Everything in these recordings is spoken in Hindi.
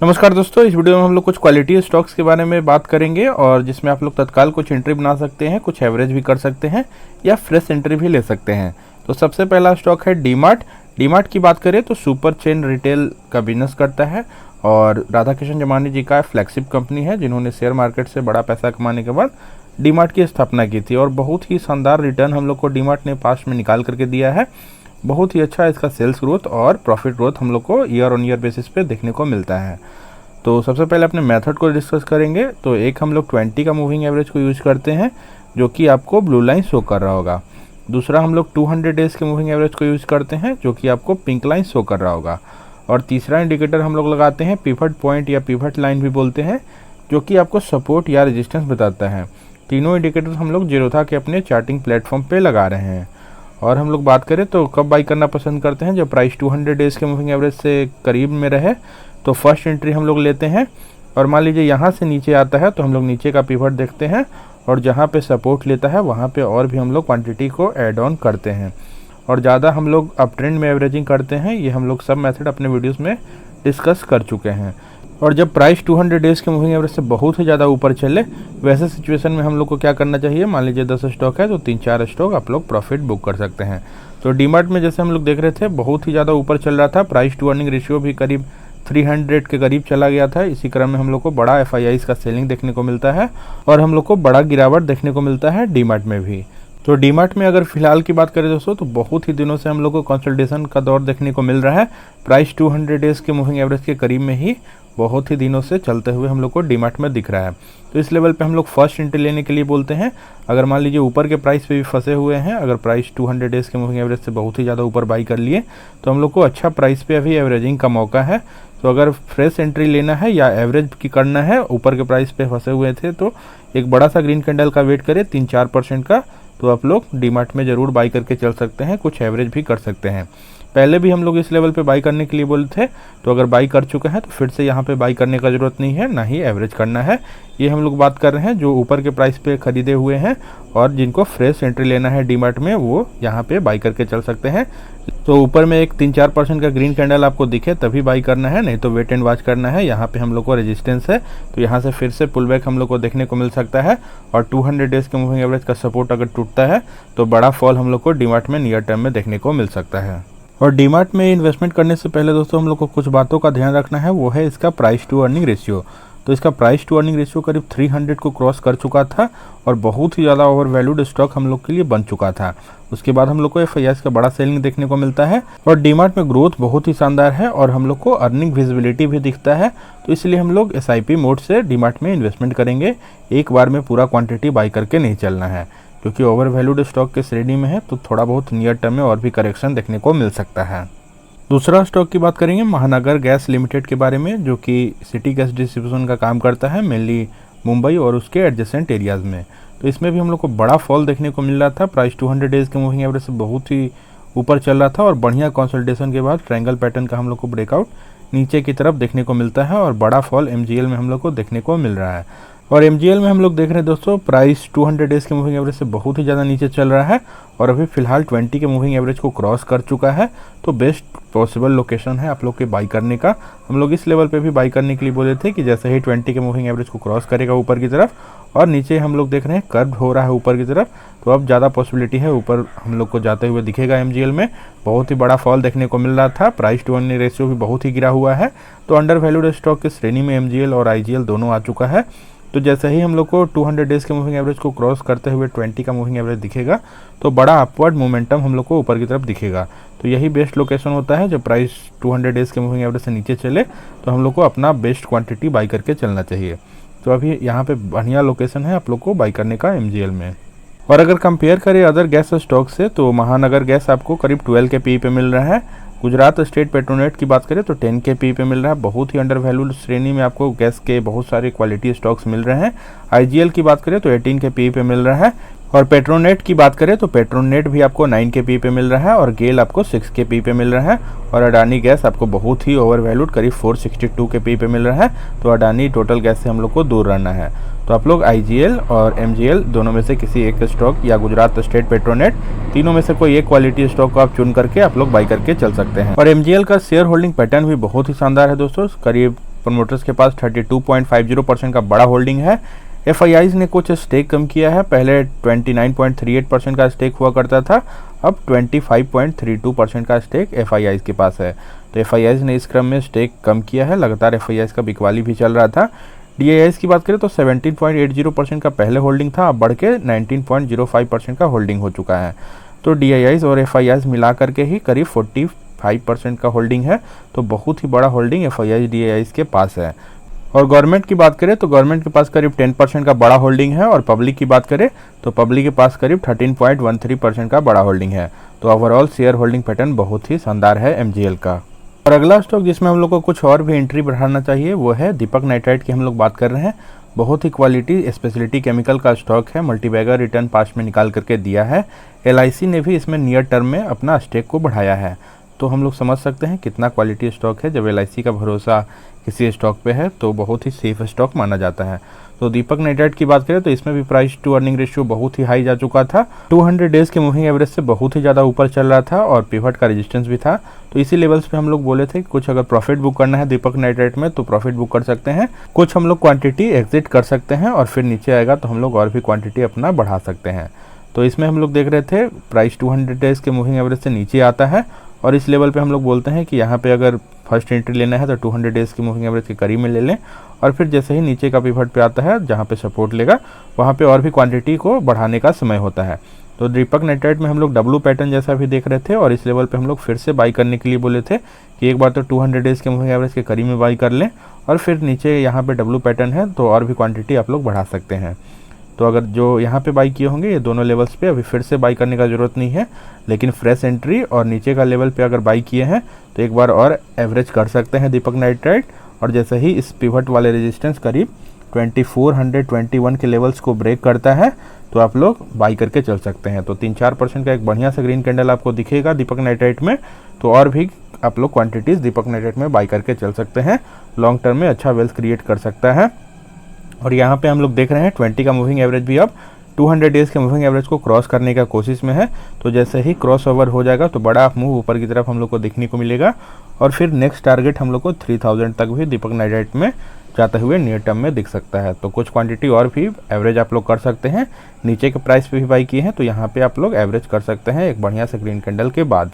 नमस्कार दोस्तों, इस वीडियो में हम लोग कुछ क्वालिटी स्टॉक्स के बारे में बात करेंगे और जिसमें आप लोग तत्काल कुछ एंट्री बना सकते हैं, कुछ एवरेज भी कर सकते हैं या फ्रेश एंट्री भी ले सकते हैं। तो सबसे पहला स्टॉक है डीमार्ट। डीमार्ट की बात करें तो सुपर चेन रिटेल का बिजनेस करता है और राधा किशन जमानी जी का फ्लैगशिप कंपनी है, जिन्होंने शेयर मार्केट से बड़ा पैसा कमाने के बाद डीमार्ट की स्थापना की थी और बहुत ही शानदार रिटर्न हम लोग को डीमार्ट ने पास्ट में निकाल करके दिया है। बहुत ही अच्छा इसका सेल्स ग्रोथ और प्रॉफिट ग्रोथ हम लोग को ईयर ऑन ईयर बेसिस पे देखने को मिलता है। तो सबसे पहले अपने मेथड को डिस्कस करेंगे। तो एक हम लोग 20 का मूविंग एवरेज को यूज करते हैं, जो कि आपको ब्लू लाइन शो कर रहा होगा। दूसरा हम लोग 200 डेज के मूविंग एवरेज को यूज करते हैं, जो कि आपको पिंक लाइन शो कर रहा होगा। और तीसरा इंडिकेटर हम लोग लगाते हैं पिवट पॉइंट या पिवट लाइन भी बोलते हैं, जो कि आपको सपोर्ट या रेजिस्टेंस बताता है। तीनों इंडिकेटर हम लोग जीरोधा के अपने चार्टिंग प्लेटफॉर्म पे लगा रहे हैं। और हम लोग बात करें तो कब बाई करना पसंद करते हैं, जब प्राइस 200 डेज के मूविंग एवरेज से करीब में रहे तो फर्स्ट एंट्री हम लोग लेते हैं। और मान लीजिए यहाँ से नीचे आता है तो हम लोग नीचे का पिवट देखते हैं और जहाँ पे सपोर्ट लेता है वहाँ पे और भी हम लोग क्वांटिटी को ऐड ऑन करते हैं। और ज़्यादा हम लोग अप ट्रेंड में एवरेजिंग करते हैं। ये हम लोग सब मेथड अपने वीडियोस में डिस्कस कर चुके हैं। और जब प्राइस 200 डेज के मूविंग एवरेज से बहुत ही ज़्यादा ऊपर चले, वैसे सिचुएशन में हम लोग को क्या करना चाहिए, मान लीजिए 10 स्टॉक है तो 3-4 स्टॉक आप लोग प्रॉफिट बुक कर सकते हैं। तो डीमार्ट में जैसे हम लोग देख रहे थे बहुत ही ज़्यादा ऊपर चल रहा था, प्राइस टू अर्निंग रेशियो भी करीब 300 के करीब चला गया था। इसी क्रम में हम लोग को बड़ा FIIs का सेलिंग देखने को मिलता है और हम लोग को बड़ा गिरावट देखने को मिलता है डीमार्ट में भी। तो डीमार्ट में अगर फिलहाल की बात करें दोस्तों, तो बहुत ही दिनों से हम लोग को कंसोलिडेशन का दौर देखने को मिल रहा है। प्राइस 200 डेज के मूविंग एवरेज के करीब में ही बहुत ही दिनों से चलते हुए हम लोग को डीमार्ट में दिख रहा है। तो इस लेवल पे हम लोग फर्स्ट एंट्री लेने के लिए बोलते हैं। अगर मान लीजिए ऊपर के प्राइस पे भी फंसे हुए हैं, अगर प्राइस 200 डेज के मूविंग एवरेज से बहुत ही ज़्यादा ऊपर बाई कर लिए तो हम लोग को अच्छा प्राइस पे अभी एवरेजिंग का मौका है। तो अगर फ्रेश एंट्री लेना है या एवरेज की करना है, ऊपर के प्राइस पे फंसे हुए थे तो एक बड़ा सा ग्रीन कैंडल का वेट करें 3-4% का, तो आप लोग डीमार्ट में ज़रूर बाई करके चल सकते हैं, कुछ एवरेज भी कर सकते हैं। पहले भी हम लोग इस लेवल पे बाई करने के लिए बोले थे, तो अगर बाई कर चुके हैं तो फिर से यहाँ पे बाई करने का ज़रूरत नहीं है, ना ही एवरेज करना है। ये हम लोग बात कर रहे हैं जो ऊपर के प्राइस पे खरीदे हुए हैं और जिनको फ्रेश एंट्री लेना है डीमार्ट में, वो यहाँ पे बाई करके चल सकते हैं। तो ऊपर में एक 3-4% का ग्रीन कैंडल आपको दिखे तभी बाई करना है, नहीं तो वेट एंड वॉच करना है। यहाँ पे हम लोग को रेजिस्टेंस है तो यहाँ से फिर से पुल बैक हम लोग को देखने को मिल सकता है। और 200 डेज के मूविंग एवरेज का सपोर्ट अगर टूटता है तो बड़ा फॉल हम लोग को डीमार्ट में नियर टर्म में देखने को मिल सकता है। और डीमार्ट में इन्वेस्टमेंट करने से पहले दोस्तों हम लोग को कुछ बातों का ध्यान रखना है, वो है इसका प्राइस टू अर्निंग रेशियो। तो इसका प्राइस टू अर्निंग रेशियो करीब 300 को क्रॉस कर चुका था और बहुत ही ज़्यादा ओवर वैल्यूड स्टॉक हम लोग के लिए बन चुका था। उसके बाद हम लोग को FIIs का बड़ा सेलिंग देखने को मिलता है और डीमार्ट में ग्रोथ बहुत ही शानदार है और हम लोग को अर्निंग विजिबिलिटी भी दिखता है। तो इसलिए हम लोग SIP मोड से डीमार्ट में इन्वेस्टमेंट करेंगे। एक बार में पूरा क्वांटिटी बाई करके नहीं चलना है, क्योंकि ओवर वैल्यूड स्टॉक के श्रेणी में है तो थोड़ा बहुत नियर टर्म में और भी करेक्शन देखने को मिल सकता है। दूसरा स्टॉक की बात करेंगे महानगर गैस लिमिटेड के बारे में, जो कि सिटी गैस डिस्ट्रीब्यूशन का काम करता है मेनली मुंबई और उसके एडजेसेंट एरियाज़ में। तो इसमें भी हम लोग को बड़ा फॉल देखने को मिल रहा था। प्राइस 200 डेज के मूविंग एवरेज से बहुत ही ऊपर चल रहा था और बढ़िया कंसोलिडेशन के बाद ट्रायंगल पैटर्न का हम लोग को ब्रेकआउट नीचे की तरफ देखने को मिलता है और बड़ा फॉल MGL में हम लोग को देखने को मिल रहा है। और MGL में हम लोग देख रहे हैं दोस्तों, प्राइस 200 डेज के मूविंग एवरेज से बहुत ही ज़्यादा नीचे चल रहा है और अभी फिलहाल 20 के मूविंग एवरेज को क्रॉस कर चुका है। तो बेस्ट पॉसिबल लोकेशन है आप लोग के बाई करने का। हम लोग इस लेवल पे भी बाई करने के लिए बोले थे कि जैसे ही 20 के मूविंग एवरेज को क्रॉस करेगा ऊपर की तरफ और नीचे हम लोग देख रहे हैं कर्व हो रहा है ऊपर की तरफ, तो अब ज़्यादा पॉसिबिलिटी है ऊपर हम लोग को जाते हुए दिखेगा। MGL में बहुत ही बड़ा फॉल देखने को मिल रहा था, प्राइस टू अर्निंग रेशियो भी बहुत ही गिरा हुआ है। तो अंडर वैल्यूड स्टॉक की श्रेणी में MGL और IGL दोनों आ चुका है। तो जैसे ही हम लोग को 200 डेज के मूविंग एवरेज को क्रॉस करते हुए 20 का मूविंग एवरेज दिखेगा तो बड़ा अपवर्ड मोमेंटम हम लोग को ऊपर की तरफ दिखेगा। तो यही बेस्ट लोकेशन होता है, जब प्राइस 200 डेज के मूविंग एवरेज से नीचे चले तो हम लोग को अपना बेस्ट क्वांटिटी बाई करके चलना चाहिए। तो अभी यहाँ पे बढ़िया लोकेशन है आप लोग को बाई करने का MGL में। और अगर कंपेयर करें अदर गैस स्टॉक से तो महानगर गैस आपको करीब 12 के PE पे मिल रहा है। गुजरात स्टेट पेट्रोनेट की बात करें तो 10 के PE पे मिल रहा है। बहुत ही अंडर वैल्यूड श्रेणी में आपको गैस के बहुत सारे क्वालिटी स्टॉक्स मिल रहे हैं। IGL की बात करें तो 18 के PE पे मिल रहा है और पेट्रोनेट की बात करें तो पेट्रोनेट भी आपको 9 के PE पे मिल रहा है और गेल आपको 6 के PE पे मिल रहा है और अडानी गैस आपको बहुत ही ओवर वैल्यूड करीब 462 के PE पे मिल रहा है। तो अडानी टोटल गैस से हम लोग को दूर रहना है। तो आप लोग IGL और MGL दोनों में से किसी एक स्टॉक या गुजरात स्टेट पेट्रोनेट, तीनों में से कोई एक क्वालिटी स्टॉक को आप चुन करके आप लोग बाई करके चल सकते हैं। और MGL का शेयर होल्डिंग पैटर्न भी बहुत ही शानदार है दोस्तों, करीब प्रमोटर्स के पास 32.50% का बड़ा होल्डिंग है। एफआईआईज ने कुछ स्टेक कम किया है, पहले 29.38% का स्टेक हुआ करता था, अब 25.32% का स्टेक एफआईआईज के पास है। तो एफआईआईज ने इस क्रम में स्टेक कम किया है, लगातार एफआईआईज का बिकवाली भी चल रहा था। डीआईआईज की बात करें तो 17.80% का पहले होल्डिंग था, अब बढ़ के 19.05% का होल्डिंग हो चुका है। तो डीआईआईज और एफआईआईज मिला करके ही करीब 45% का होल्डिंग है, तो बहुत ही बड़ा होल्डिंग एफआईआईज डीआईआईज के पास है। और गवर्नमेंट की बात करें तो गवर्नमेंट के पास करीब 10% का बड़ा होल्डिंग है, और पब्लिक की बात करें तो पब्लिक के पास करीब 13.13% का बड़ा होल्डिंग है। तो ओवरऑल शेयर होल्डिंग पैटर्न बहुत ही शानदार है एमजीएल का। और अगला स्टॉक जिसमें हम लोग को कुछ और भी एंट्री बढ़ाना चाहिए वो है दीपक नाइट्राइट की हम लोग बात कर रहे हैं। बहुत ही क्वालिटी स्पेशलिटी केमिकल का स्टॉक है, मल्टीबैगर रिटर्न पास्ट में निकाल करके दिया है। एलआईसी ने भी इसमें नियर टर्म में अपना स्टेक को बढ़ाया है, तो हम लोग समझ सकते हैं कितना क्वालिटी स्टॉक है। जब एलआईसी का भरोसा किसी स्टॉक पे है तो बहुत ही सेफ स्टॉक माना जाता है। तो दीपक नाइट्राइट की बात करें तो इसमें भी प्राइस टू अर्निंग रेशियो बहुत ही हाई जा चुका था, 200 डेज के मूविंग एवरेज से बहुत ही ज़्यादा ऊपर चल रहा था, और पिवट का रेजिस्टेंस भी था। तो इसी लेवल्स पे हम लोग बोले थे कि कुछ अगर प्रॉफिट बुक करना है दीपक नाइट्राइट में तो प्रॉफिट बुक कर सकते हैं, कुछ हम लोग क्वांटिटी एग्जिट कर सकते हैं, और फिर नीचे आएगा तो हम लोग और भी क्वांटिटी अपना बढ़ा सकते हैं। तो इसमें हम लोग देख रहे थे प्राइस 200 डेज के मूविंग एवरेज से नीचे आता है, और इस लेवल पे हम लोग बोलते हैं कि यहाँ पे अगर फर्स्ट एंट्री लेना है तो 200 डेज की मूविंग एवरेज के करीब में ले लें, और फिर जैसे ही नीचे का पिवट पे आता है जहाँ पे सपोर्ट लेगा वहाँ पे और भी क्वांटिटी को बढ़ाने का समय होता है। तो दीपक नाइट्राइट में हम लोग डब्लू पैटर्न जैसा भी देख रहे थे, और इस लेवल पे हम लोग फिर से बाई करने के लिए बोले थे कि एक बार तो 200 डेज के मूविंग एवरेज के करीब में बाई कर लें, और फिर नीचे यहाँ पे डब्लू पैटर्न है तो और भी क्वांटिटी आप लोग बढ़ा सकते हैं। तो अगर जो यहाँ पे बाई किए होंगे ये दोनों लेवल्स पे अभी फिर से बाई करने का ज़रूरत नहीं है, लेकिन फ्रेश एंट्री और नीचे का लेवल पे अगर बाई किए हैं तो एक बार और एवरेज कर सकते हैं दीपक नाइट्राइट। और जैसे ही इस पिवट वाले रेजिस्टेंस करीब 2421 के लेवल्स को ब्रेक करता है तो आप लोग बाई करके चल सकते हैं। तो 3-4% का एक बढ़िया सा ग्रीन कैंडल आपको दिखेगा दीपक नाइट्राइट में, तो और भी आप लोग क्वान्टिटीज़ दीपक नाइट्राइट में बाई करके चल सकते हैं, लॉन्ग टर्म में अच्छा वेल्थ क्रिएट कर सकता है। और यहाँ पे हम लोग देख रहे हैं 20 का मूविंग एवरेज भी अब 200 डेज के मूविंग एवरेज को क्रॉस करने का कोशिश में है। तो जैसे ही क्रॉस ओवर हो जाएगा तो बड़ा मूव ऊपर की तरफ हम लोग को देखने को मिलेगा, और फिर नेक्स्ट टारगेट हम लोग को 3000 तक भी दीपक नाइट्राइट में जाते हुए नियर टर्म में दिख सकता है। तो कुछ क्वांटिटी और भी एवरेज आप लोग कर सकते हैं, नीचे के प्राइस पे भी बाई किए हैं तो यहाँ पे आप लोग एवरेज कर सकते हैं एक बढ़िया से ग्रीन कैंडल के बाद।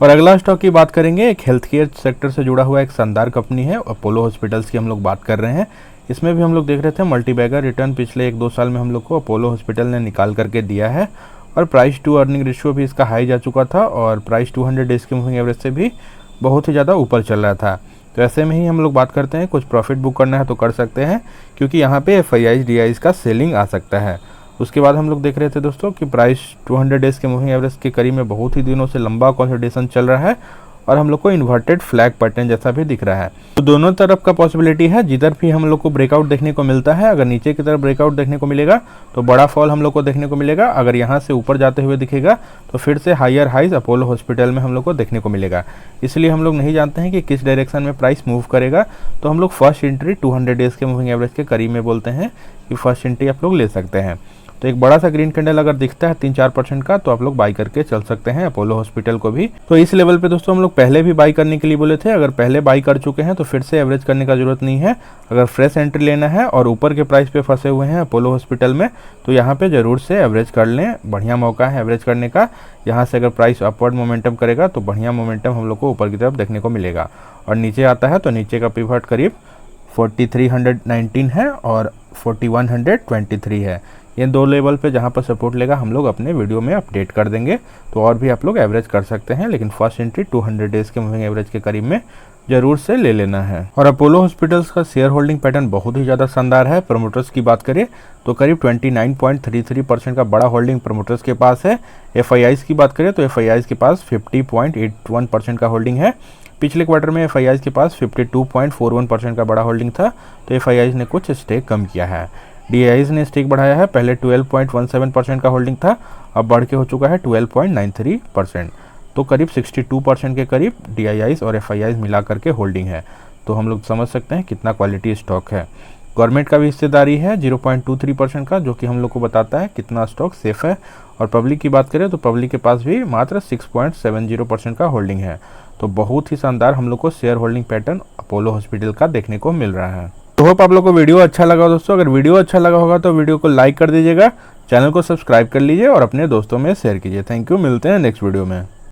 और अगला स्टॉक की बात करेंगे, एक हेल्थ केयर सेक्टर से जुड़ा हुआ एक शानदार कंपनी है, अपोलो हॉस्पिटल्स की हम लोग बात कर रहे हैं। इसमें भी हम लोग देख रहे थे मल्टीबैगर रिटर्न पिछले 1-2 साल में हम लोग को अपोलो हॉस्पिटल ने निकाल करके दिया है, और प्राइस टू अर्निंग रेशियो भी इसका हाई जा चुका था, और प्राइस 200 डेज के मूविंग एवरेज से भी बहुत ही ज़्यादा ऊपर चल रहा था। तो ऐसे में ही हम लोग बात करते हैं कुछ प्रॉफिट बुक करना है तो कर सकते हैं, क्योंकि यहाँ पे एफआईआईज डीआईआईज का सेलिंग आ सकता है। उसके बाद हम लोग देख रहे थे दोस्तों कि प्राइस 200 डेज के मूविंग एवरेज के करीब में बहुत ही दिनों से लंबा कंसोलिडेशन चल रहा है, और हम लोग को इन्वर्टेड फ्लैग पैटर्न जैसा भी दिख रहा है। तो दोनों तरफ का पॉसिबिलिटी है, जिधर भी हम लोग को ब्रेकआउट देखने को मिलता है, अगर नीचे की तरफ ब्रेकआउट देखने को मिलेगा तो बड़ा फॉल हम लोग को देखने को मिलेगा, अगर यहाँ से ऊपर जाते हुए दिखेगा तो फिर से हायर हाइज अपोलो हॉस्पिटल में हम लोग को देखने को मिलेगा। इसलिए हम लोग नहीं जानते हैं कि किस डायरेक्शन में प्राइस मूव करेगा, तो हम लोग फर्स्ट एंट्री 200 डेज के मूविंग एवरेज के करीब में बोलते हैं कि फर्स्ट एंट्री आप लोग ले सकते हैं। तो एक बड़ा सा ग्रीन कैंडल अगर दिखता है 3-4% का तो आप लोग बाई करके चल सकते हैं अपोलो हॉस्पिटल को भी। तो इस लेवल पे दोस्तों हम लोग पहले भी बाई करने के लिए बोले थे, अगर पहले बाई कर चुके हैं तो फिर से एवरेज करने का जरूरत नहीं है। अगर फ्रेश एंट्री लेना है और ऊपर के प्राइस पे फंसे हुए हैं अपोलो हॉस्पिटल में तो यहाँ पे जरूर से एवरेज कर लें, बढ़िया मौका है एवरेज करने का। यहाँ से अगर प्राइस अपवर्ड मोमेंटम करेगा तो बढ़िया मोमेंटम हम लोग को ऊपर की तरफ देखने को मिलेगा, और नीचे आता है तो नीचे का पिवट करीब 4319 है और 4123 है। ये दो लेवल पे जहाँ पर सपोर्ट लेगा हम लोग अपने वीडियो में अपडेट कर देंगे, तो और भी आप लोग एवरेज कर सकते हैं, लेकिन फर्स्ट एंट्री 200 डेज के मूविंग एवरेज के करीब में जरूर से ले लेना है। और अपोलो हॉस्पिटल्स का शेयर होल्डिंग पैटर्न बहुत ही ज़्यादा शानदार है। प्रमोटर्स की बात करें तो करीब 29.33% का बड़ा होल्डिंग प्रमोटर्स के पास है। एफआईआईज की बात करें तो एफआईआईज के पास 50.81% का होल्डिंग है। पिछले क्वार्टर में एफआईआईज के पास 52.41% का बड़ा होल्डिंग था, तो एफआईआईज ने कुछ स्टेक कम किया है। डीआईआईज ने स्टेक बढ़ाया है, पहले 12.17% का होल्डिंग था, अब बढ़ के हो चुका है 12.93%, तो करीब 62% के करीब डीआईआईज और एफआईआईज मिला करके होल्डिंग है। तो हम लोग समझ सकते हैं कितना क्वालिटी स्टॉक है। गवर्नमेंट का भी हिस्सेदारी है 0.23% का, जो कि हम लोग को बताता है कितना स्टॉक सेफ है। और पब्लिक की बात करें तो पब्लिक के पास भी मात्र 6.70% का होल्डिंग है। तो बहुत ही शानदार हम लोग को share holding pattern Apollo hospital का देखने को मिल रहा है। तो होप आप लोग को वीडियो अच्छा लगा दोस्तों। अगर वीडियो अच्छा लगा होगा तो वीडियो को लाइक कर दीजिएगा, चैनल को सब्सक्राइब कर लीजिए और अपने दोस्तों में शेयर कीजिए। थैंक यू, मिलते हैं नेक्स्ट वीडियो में।